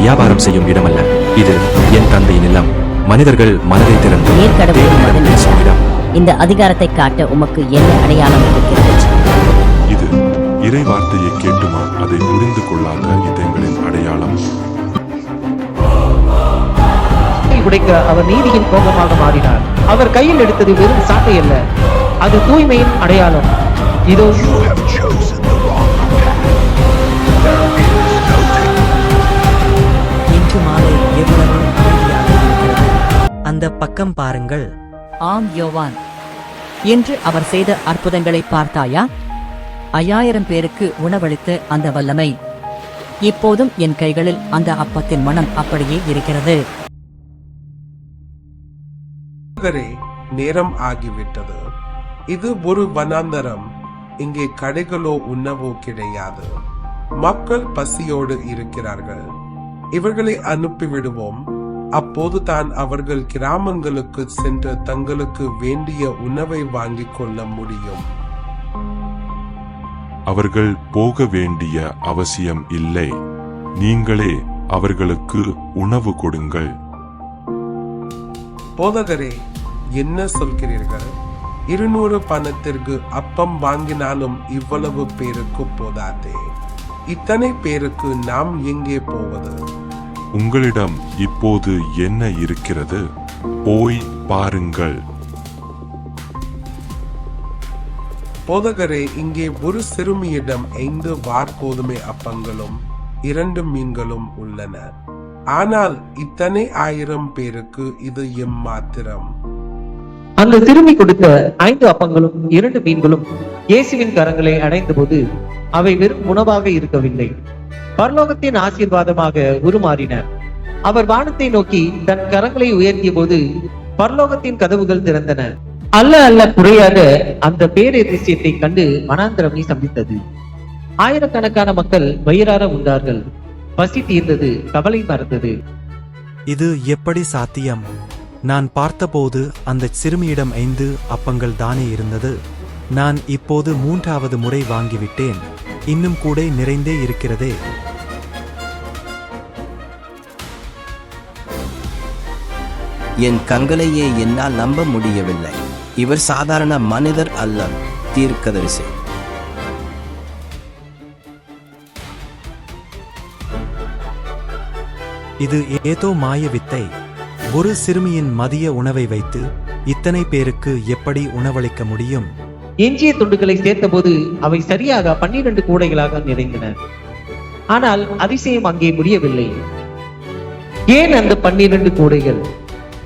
வியாபாரம் செய்யும் இடமல்ல, இது என் தந்தையின் இல்லம். மனிதர்கள் மனதை திறந்து தேவனிடம் பேசும் இடம். இந்த அதிகாரத்தை காட்ட உமக்கு என்ன அடையாளம் இருக்கிறது? இது இறை வார்த்தையை கேட்டுமா அதை புரிந்து கொள்ளாத இதயங்களின் அடையாளம். உடைக்க அவர் நீதியின் கோபமாக மாறினார். அவர் கையில் எடுத்தது வெறும் சாட்டை அல்ல, அது தூய்மையின் அடையாளம். இதோ இன்று மாலை எவ்வளவு அமைதியாக இருக்கிறது. அந்த பக்கம் பாருங்கள். ஆம் யோவான், என்று அவர் செய்த அற்புதங்களை பார்த்தாயா? 5000 பேருக்கு உணவளித்த அந்த வல்லமை. இப்போதும் என் கைகளில் அந்த அப்பத்தின் மனம் அப்படியே இருக்கிறது. நேரம் ஆகிவிட்டது. இது ஒரு வனாந்தரம். இங்கே கடைகளோ உணவோ கிடையாது. மக்கள் பசியோடு இருக்கிறார்கள். இவர்களை அனுப்பிவிடுவோம். அப்போது தான் அவர்கள் கிராமங்களுக்கு சென்று தங்களுக்கு வேண்டிய உணவை வாங்கிக் கொள்ள முடியும். அவர்கள் போக வேண்டிய அவசியம் இல்லை. நீங்களே அவர்களுக்கு உணவு கொடுங்கள். போதகரே, என்ன சொல்கிறீர்கள்? 200 பணத்திற்கு அப்பம் வாங்கினாலும் இவ்வளவு பேருக்கு போதாதே. இத்தனை பேருக்கு நாம் எங்கே போவது? உங்களிடம் இப்போது என்ன இருக்கிறது? போய் பாருங்கள். போதகரே, இங்கே ஒரு சிறுமியிடம் 5 வார்கோதுமை அப்பங்களும் 2 மீன்களும் உள்ளன. ஆனால் இத்தனை 1000 பேருக்கு இது எம்மாத்திரம். அந்த திரும்பி கொடுத்த 5 அப்பங்களும் 2 மீன்களும் இயேசுவின் கரங்களை அடைந்த போது அவை வெறும் உணவாக இருக்கவில்லை, பரலோகத்தின் ஆசீர்வாதமாக உருமாறின. அவர் வானத்தை நோக்கி தன் கரங்களை உயர்த்திய போது பரலோகத்தின் கதவுகள் திறந்தன. அல்ல குறையாக அந்த பேரதிசயத்தை கண்டு வனாந்திரமை சந்தித்தது. ஆயிரக்கணக்கான மக்கள் வயிறார உண்டார்கள். பசி தீர்ந்தது, கவலை மறந்தது. இது எப்படி சாத்தியம்? நான் பார்த்தபோது அந்த சிறுமியிடம் 5 அப்பங்கள் தானே இருந்தது. நான் இப்போது 3வது முறை வாங்கிவிட்டேன். இன்னும் கூட நிறைந்தே இருக்கிறதே. என் கண்களையே என்னால் நம்ப முடியவில்லை. இவர் சாதாரண மனிதர் அல்ல, தீர்க்கதரிசி. இது ஏதோ மாய வித்தை. ஒரு சிறுமியின் மதிய உணவை வைத்து இத்தனை பேருக்கு எப்படி உணவளிக்க முடியும்? எஞ்சிய துண்டுகளை சேர்த்தபோது அவை சரியாக 12 கூடைகளாக நிறைந்தன. ஆனால் அதிசயம் அங்கே முடியவில்லை. ஏன் அந்த 12 கூடைகள்?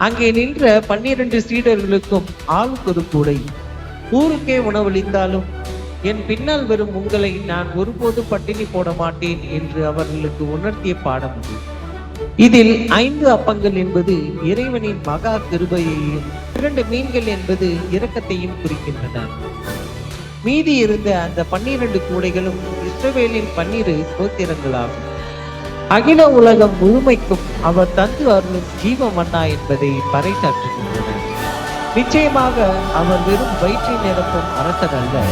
அங்கே நின்ற 12 சீடர்களுக்கும் ஆளுக்கு ஒரு கூடை. ஊருக்கே உணவளித்தாலும் என் பின்னால் வரும் உங்களை நான் ஒருபோதும் பட்டினி போட மாட்டேன் என்று அவர்களுக்கு உணர்த்திய பாடம் அது. இதில் 5 அப்பங்கள் என்பது இறைவனின் மகா கிருபையையும் 2 மீன்கள் என்பது இரக்கத்தையும் குறிக்கின்றன. மீதி இருந்த அந்த 12 கூடைகளும் இஸ்ரவேலின் 12 ஸ்தோத்திரங்களாகும். அகில உலகம் முழுமைக்கும் அவர் தந்து அருளும் ஜீவ மன்னா என்பதை பறைசாற்றுகின்றன. நிச்சயமாக அவர் வெறும் வயிற்றை நிரப்பும் அரசர் அல்ல,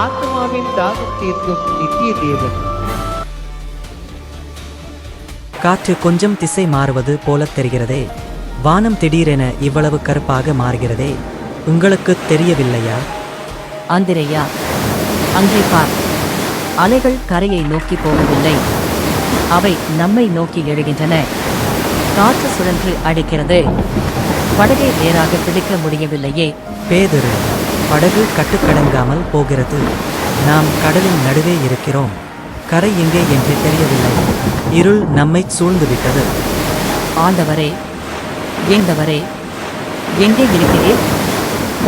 ஆத்மாவின் தாகம் தீர்க்கும் நித்திய தேவன். காற்று கொஞ்சம் திசை மாறுவது போல தெரிகிறதே. வானம் திடீரென இவ்வளவு கருப்பாக மாறுகிறதே. உங்களுக்கு தெரியவில்லையா? ஆந்திரேயா, அங்கே பார். அலைகள் கரையை நோக்கி போகவில்லை, அவை நம்மை நோக்கி எழுகின்றன. காற்று சுழன்று அடிக்கிறது. படகை நேராக பிடிக்க முடியவில்லையே. பேதுரு, படகு கட்டுக்கடங்காமல் போகிறது. நாம் கடலின் நடுவே இருக்கிறோம். கரை எங்கே என்று தெரியவில்லை. இருள் நம்மை சூழ்ந்துவிட்டது. ஆண்டவரே, எங்கவரே, எங்கே இருக்கிறீர்?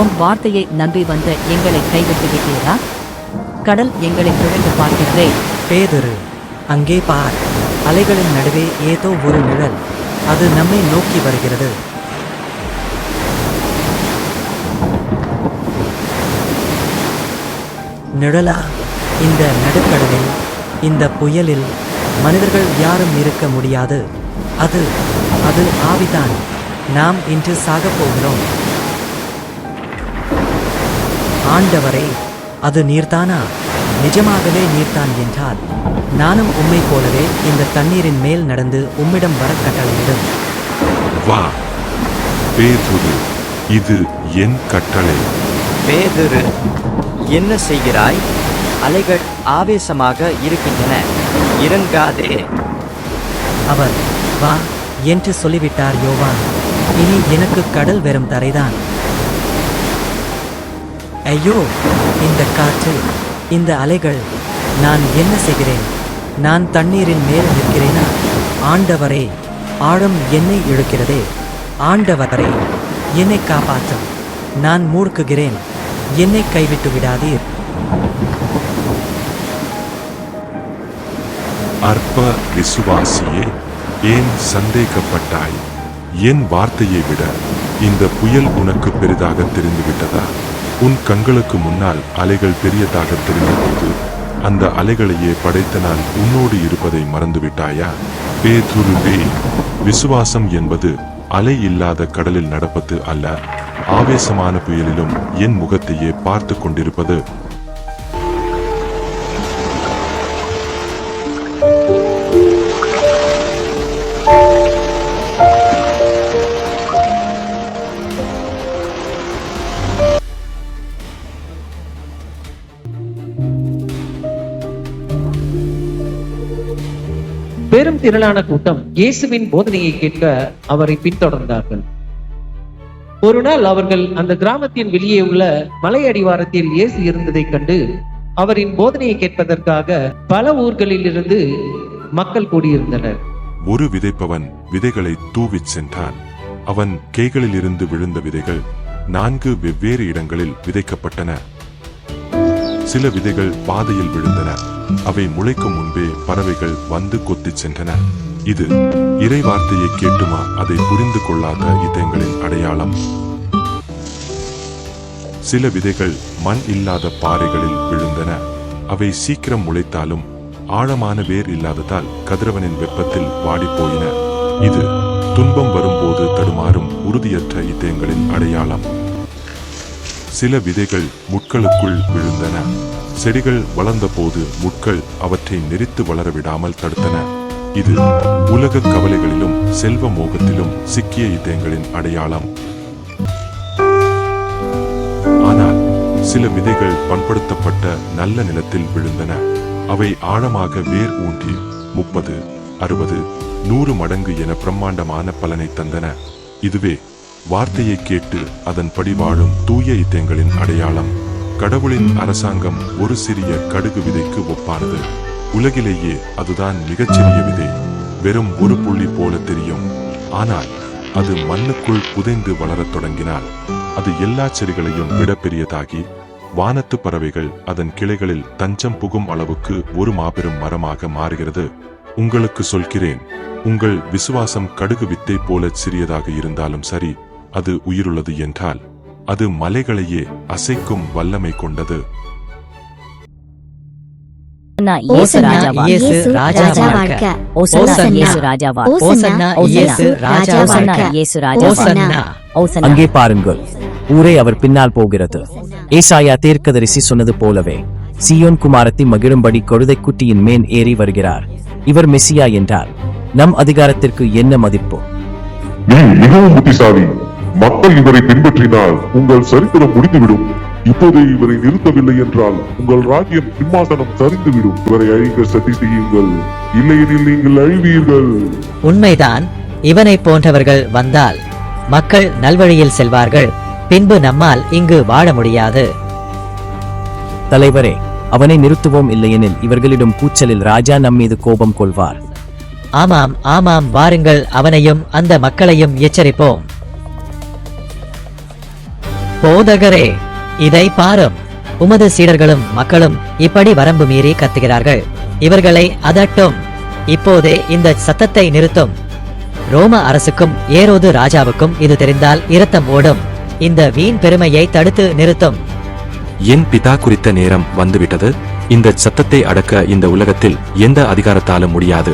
உன் வார்த்தையை நம்பி வந்த எங்களை கைவிட்டு விட்டீரா? கடல் எங்களை பிழைந்து பார்க்கிறதே. பேதுரு, அங்கே பார். அலைகளின் நடுவே ஏதோ ஒரு நிழல். அது நம்மை நோக்கி வருகிறது. நிழலா? இந்த நடுக்கடலில், இந்த புயலில் மனிதர்கள் யாரும் இருக்க முடியாது. அது அது ஆவிதான். நாம் இன்று சாகப் போகிறோம். ஆண்டவரே, அது நீர்தானா? நிஜமாகவே நீர்தான் என்றால் நானும் உம்மை போலவே இந்த தண்ணீரின் மேல் நடந்து உம்மிடம் வர கட்டளையிடும். வா பேதுரு, இது என் கட்டளை. பேதுரு, என்ன செய்கிறாய்? அலைகள் ஆவேசமாக இருக்கின்றன, இறங்காதே. அவர் வா என்று சொல்லிவிட்டார் யோவான். இனி எனக்கு கடல் வெறும் தரைதான். ஐயோ, இந்த காற்று, இந்த அலைகள், நான் என்ன செய்கிறேன்? நான் தண்ணீரின் மேல் நிற்கிறேனா? ஆண்டவரே, ஆழம் என்னை இழுக்கிறதே. ஆண்டவரே, என்னை காப்பாற்றும். நான் மூழ்குகிறேன், என்னை கைவிட்டு விடாதீர். அற்ப விசுவாசியே, ஏன் சந்தேகப்பட்டாய்? என் வார்த்தையை விட இந்த புயல் உனக்கு பெரிதாக தெரிந்துவிட்டதா? உன் கண்களுக்கு முன்னால் அலைகள் பெரியதாக தெரிந்தபோது அந்த அலைகளையே படைத்த நான் உன்னோடு இருப்பதை மறந்துவிட்டாயா? பேதுருவே, விசுவாசம் என்பது அலை இல்லாத கடலில் நடப்பது அல்ல, ஆவேசமான புயலிலும் என் முகத்தையே பார்த்து கொண்டிருப்பது. பெரும் திரளான கூட்டம் இயேசுவின் போதனையை கேட்க அவரை பின்தொடர்ந்தார்கள். ஒரு நாள் அவர்கள் அந்த கிராமத்தின் வெளியே உள்ள மலை அடிவாரத்தில் இயேசு இருந்ததைக் கண்டு அவரின் போதனையை கேட்பதற்காக பல ஊர்களில் இருந்து மக்கள் கூடியிருந்தனர். ஒரு விதைப்பவன் விதைகளை தூவிச் சென்றான். அவன் கைகளில் இருந்து விழுந்த விதைகள் 4 வெவ்வேறு இடங்களில் விதைக்கப்பட்டன. சில விதைகள் பாதையில் விழுந்தன. அவை முளைக்கும் முன்பே பறவைகள் வந்து கொத்திச் சென்றன. இது இறை வார்த்தையை கேட்டுமா அதை புரிந்து கொள்ளாத இதயங்களின் அடையாளம். சில விதைகள் மண் இல்லாத பாறைகளில் விழுந்தன. அவை சீக்கிரம் முளைத்தாலும் ஆழமான வேர் இல்லாததால் கதிரவனின் வெப்பத்தில் வாடிப்போயின. இது துன்பம் வரும்போது தடுமாறும் உறுதியற்ற இதயங்களின் அடையாளம். சில விதைகள் முட்களுக்குள் விழுந்தன. செடிகள் வளர்ந்தபோது முட்கள் அவற்றை நெரித்து வளர விடாமல் தடுத்தன. இது உலக கவலைகளிலும் செல்வ மோகத்திலும் சிக்கிய இதயங்களின் அடையாளம். ஆனால் சில விதைகள் பண்படுத்தப்பட்ட நல்ல நிலத்தில் விழுந்தன. அவை ஆழமாக வேர் ஊன்றி 30, 60, 100 மடங்கு என பிரம்மாண்டமான பலனை தந்தன. இதுவே வார்த்தையை கேட்டு அதன்படி வாழும் தூய இதயங்களின் அடையாளம். கடவுளின் அரசாங்கம் ஒரு சிறிய கடுகு விதைக்கு ஒப்பானது. உலகிலேயே அதுதான் மிகச்சிறிய விதை. வெறும் ஒரு புள்ளி போல தெரியும். ஆனால் அது மண்ணுக்குள் புதைந்து வளரத் தொடங்கினால் அது எல்லா செடிகளையும் விட பெரியதாகி வானத்து பறவைகள் அதன் கிளைகளில் தஞ்சம் புகும் அளவுக்கு ஒரு மாபெரும் மரமாக மாறுகிறது. உங்களுக்கு சொல்கிறேன், உங்கள் விசுவாசம் கடுகு வித்தை போல சிறியதாக இருந்தாலும் சரி, அது உயிருள்ளது என்றால் அது மலைகளையே அசைக்கும் வல்லமை கொண்டது. இயேசு ராஜாவா, இயேசு ராஜாவாக. ஓசன்னா இயேசு ராஜாவா, ஓசன்னா இயேசு ராஜாவாக, இயேசு ராஜாவாக. ஓசன்னா. அங்கே பாருங்கள், ஊரே அவர் பின்னால் போகிறது. ஏசாயா தீர்க்கதரிசி சொன்னது போலவே சீயோன் குமாரத்தி மகிழும்படி கழுதை குட்டியின் மேல் ஏறி வருகிறார். இவர் மெசியா என்றால் நம் அதிகாரத்திற்கு என்ன மதிப்பு? நீ மிகவும் புத்திசாலி. மக்கள் இவரை பின்பற்றினால் உங்கள் சரித்திரம் முடிந்துவிடும். இப்போது இவரை நிறுத்தவில்லை என்றால் உங்கள் ராஜ்யம் சிம்மாசனம் சரிந்துவிடும். இவரை அழிக்க சதி செய்யுங்கள், இல்லையெனில் நீங்கள் அழிவீர்கள். உண்மைதான். இவனை போன்றவர்கள் வந்தால் மக்கள் நல்வழியில் செல்வார்கள். பின்பு நம்மால் இங்கு வாழ முடியாது. தலைவரே, அவனை நிறுத்துவோம், இல்லையெனில் இவர்களிடம் கூச்சலில் ராஜா நம் மீது கோபம் கொள்வார். ஆமாம் ஆமாம், வாருங்கள், அவனையும் அந்த மக்களையும் எச்சரிப்போம். போதகரே, இதை பாரும். உமது சீடர்களும் மக்களும் இப்படி வரம்பு மீறி கத்துகிறார்கள். இவர்களை அதட்டும். இப்போதே இந்த சத்தத்தை நிறுத்தும். ரோம அரசுக்கும் ஏரோது ராஜாவுக்கும் இது தெரிந்தால் இரத்தம் ஓடும். இந்த வீண் பெருமையை தடுத்து நிறுத்தும். என் பிதா குறித்த நேரம் வந்துவிட்டது. இந்த சத்தத்தை அடக்க இந்த உலகத்தில் எந்த அதிகாரத்தாலும் முடியாது.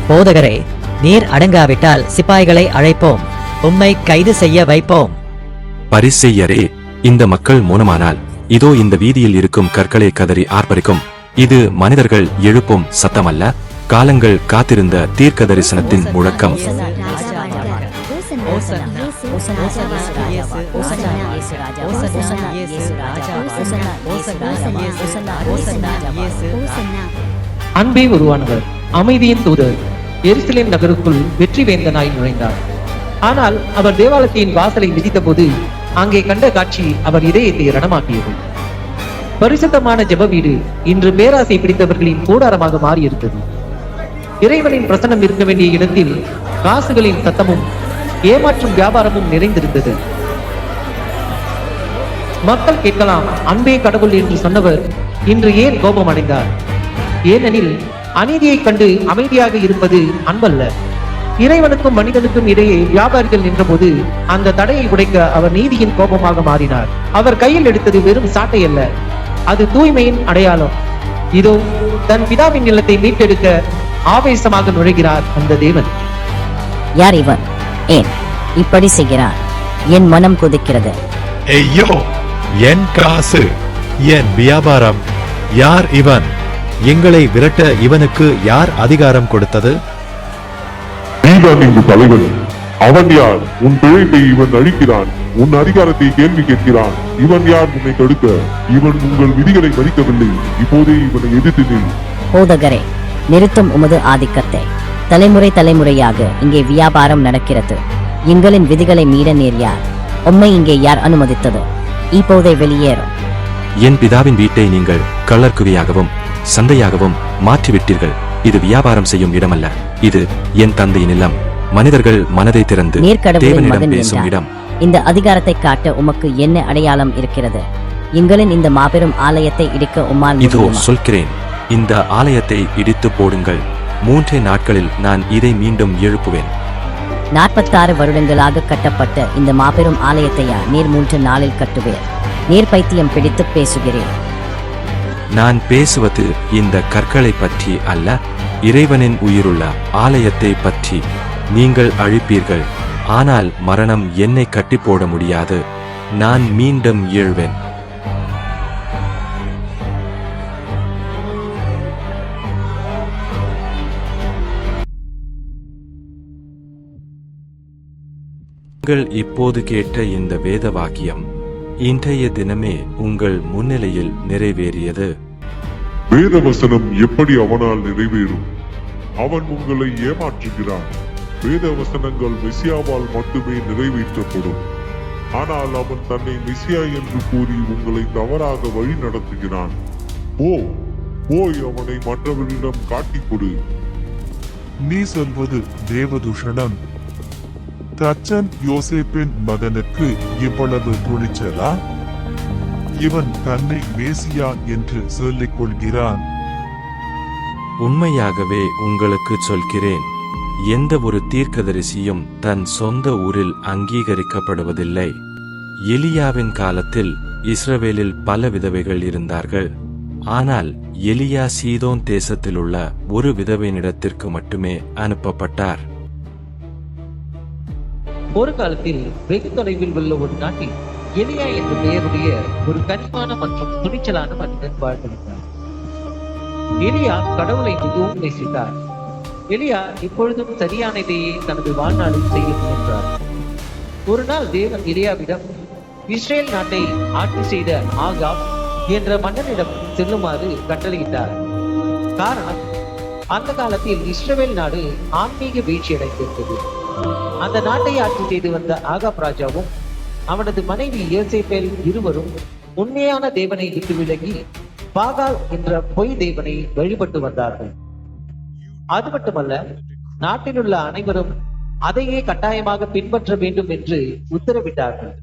போதகரே, நீர் அடங்காவிட்டால் சிப்பாய்களை அழைப்போம். உம்மை கைது செய்ய வைப்போம். பரிசெய்யரே, இந்த மக்கள் மௌனமானால் இதோ இந்த வீதியில் இருக்கும் கற்களை கதறி ஆர்ப்பரிக்கும். இது மனிதர்கள் எழுப்பும் சத்தமல்ல, காலங்கள் காத்திருந்த தீர்க்க தரிசனத்தின் முழக்கம். அன்பே உருவானவர், அமைதியின் தூதர் எருசலேம் நகருக்குள் வெற்றி வேந்தனாய் நுழைந்தார். ஆனால் அவர் தேவாலயத்தின் வாசலை மிதித்த போது அங்கே கண்ட காட்சி அவர் இதயத்தை ரணமாக்கியது. பரிசுத்தமான ஜெப வீடு இன்று பேராசை பிடித்தவர்களின் கூடாரமாக மாறியிருந்தது. இறைவனின் பிரசன்னம் இருக்க வேண்டிய இடத்தில் காசுகளின் சத்தமும் ஏமாற்றும் வியாபாரமும் நிறைந்திருந்தது. மக்கள் கேட்கலாம், அன்பே கடவுள் என்று சொன்னவர் இன்று ஏன் கோபம் அடைந்தார்? ஏனெனில் அநீதியை கண்டு அமைதியாக இருப்பது அன்பல்ல. இறைவனுக்கும் மனிதனுக்கும் இடையே வியாபாரிகள் நின்றபோது அந்த தடையை உடைக்க அவர் நீதியின் கோபமாக மாறினார். அவர் கையில் எடுத்தது வெறும் சாட்டை அல்ல, அது தூய்மையின் அடையாளம். இதோ தன் பிதாவின் நிலத்தை மீட்டெடுக்க ஆவேசமாக நுழைகிறார் அந்த தேவன். யார் இவன்? ஏன் இப்படி செய்கிறார்? என் மனம் கொதிக்கிறது. ஐயோ, என் காசு, என் வியாபாரம். யார் இவன்? எங்களை விரட்ட இவனுக்கு யார் அதிகாரம் கொடுத்தது? நீதான் இங்கு தலைவன். அவன் யார்? உன் பிழைப்பை இவன் அழிக்கிறான், உன் அதிகாரத்தை கேள்வி கேட்கிறான். இவன் யார் உன்னை தடுக்க? இவன் உங்கள் விதிகளை மதிக்கவில்லை. இப்போதே இவனை எதிர்த்து நில். போதகரே, நிறுத்தும் உமது ஆதிக்கத்தை. தலைமுறை தலைமுறையாக இங்கே வியாபாரம் நடக்கிறது. எங்களின் விதிகளை மீற நேர் யார்? உம்மை இங்கே யார் அனுமதித்தது? இப்போதே வெளியேறும். என் பிதாவின் வீட்டை நீங்கள் கள்ளர்குவியாகவும் சந்தையாகவும் மாற்றிவிட்டீர்கள். இது வியாபாரம் செய்யும் இடமல்ல, இது என் தந்தையின் இல்லம். மனிதர்கள் மனதை திறந்து தேவனிடம் பேசும் இடம். இந்த அதிகாரத்தை காட்ட உமக்கு என்ன அடையாளம் இருக்கிறது? எங்களின் இந்த மாபெரும் ஆலயத்தை இடிக்க உம்மால் இதோ சொல்கிறேன், இந்த ஆலயத்தை இடித்து போடுங்கள். 3 நாட்களில் நான் இதை மீண்டும் எழுப்புவேன். 46 வருடங்களாக கட்டப்பட்ட இந்த மாபெரும் ஆலயத்தையா நீர் 3 நாளில் கட்டுவேர்? நீர் பைத்தியம் பிடித்து பேசுகிறேன். நான் பேசுவது இந்த கற்களை பற்றி அல்ல, இறைவனின் உயிருள்ள ஆலயத்தை பற்றி. நீங்கள் அழிப்பீர்கள், ஆனால் மரணம் என்னை கட்டி போட முடியாது. நான் மீண்டும் எழுவேன். நீங்கள் இப்போது கேட்ட இந்த வேத வாக்கியம் இன்றைய தினமே உங்கள் முன்னிலையில் நிறைவேறியது. வேத வசனம் எப்படி அவனால் நிறைவேறும்? அவன் உங்களை ஏமாற்றுகிறான். வேத வசனங்கள் மெசியாவால் மட்டுமே நிறைவேற்றப்படும். ஆனால் அவன் தன்னை மெசியா என்று கூறி உங்களை தவறாக வழி நடத்துகிறான். போய் அவனை மற்றவர்களிடம் காட்டிக் கொடு. நீ சொல்வது தேவதூஷணம். தச்சன் யோசேப்பின் மகனுக்கு இவ்வளவு துணிச்சலா? இவன் தன்னை மேசியா என்று சொல்லிக் கொள்கிறான். உண்மையாகவே உங்களுக்கு சொல்கிறேன், எந்த ஒரு தீர்க்கதரிசியும் தன் சொந்த ஊரில் அங்கீகரிக்கப்படுவதில்லை. எலியாவின் காலத்தில் இஸ்ரவேலில் பல விதவைகள் இருந்தார்கள். ஆனால் எலியா சீதோன் தேசத்தில் உள்ள ஒரு விதவையினிடத்திற்கு மட்டுமே அனுப்பப்பட்டார். ஒரு காலத்தில் வெகு தொலைவில் உள்ள ஒரு நாட்டில் எலியா என்ற பெயருடைய ஒரு கனிவான மற்றும் துணிச்சலான மனிதன் வாழ்ந்து வந்தார். எலியா கடவுளை மிகவும் நேசித்தார். எலியா இப்பொழுதும் சரியானதையே தனது வாழ்நாளில் செய்ய முயன்றார். ஒரு நாள் தேவன் எலியாவிடம் இஸ்ரேல் நாட்டை ஆட்சி செய்த ஆகாப் என்ற மன்னனிடம் செல்லுமாறு கட்டளையிட்டார். காரணம், அந்த காலத்தில் இஸ்ரவேல் நாடு ஆன்மீக வீழ்ச்சி அடைந்திருந்தது. அந்த நாட்டை ஆட்சி செய்து வந்த ஆகாப் ராஜாவும் அவனது மனைவி யோசேப்பேல் இருவரும் உண்மையான தேவனை விட்டு விலகி பாகால் என்ற பொய் தேவனை வழிபட்டு வந்தார்கள். அது மட்டுமல்ல, நாட்டில் உள்ள அனைவரும் அதையே கட்டாயமாக பின்பற்ற வேண்டும் என்று உத்தரவிட்டார்கள்.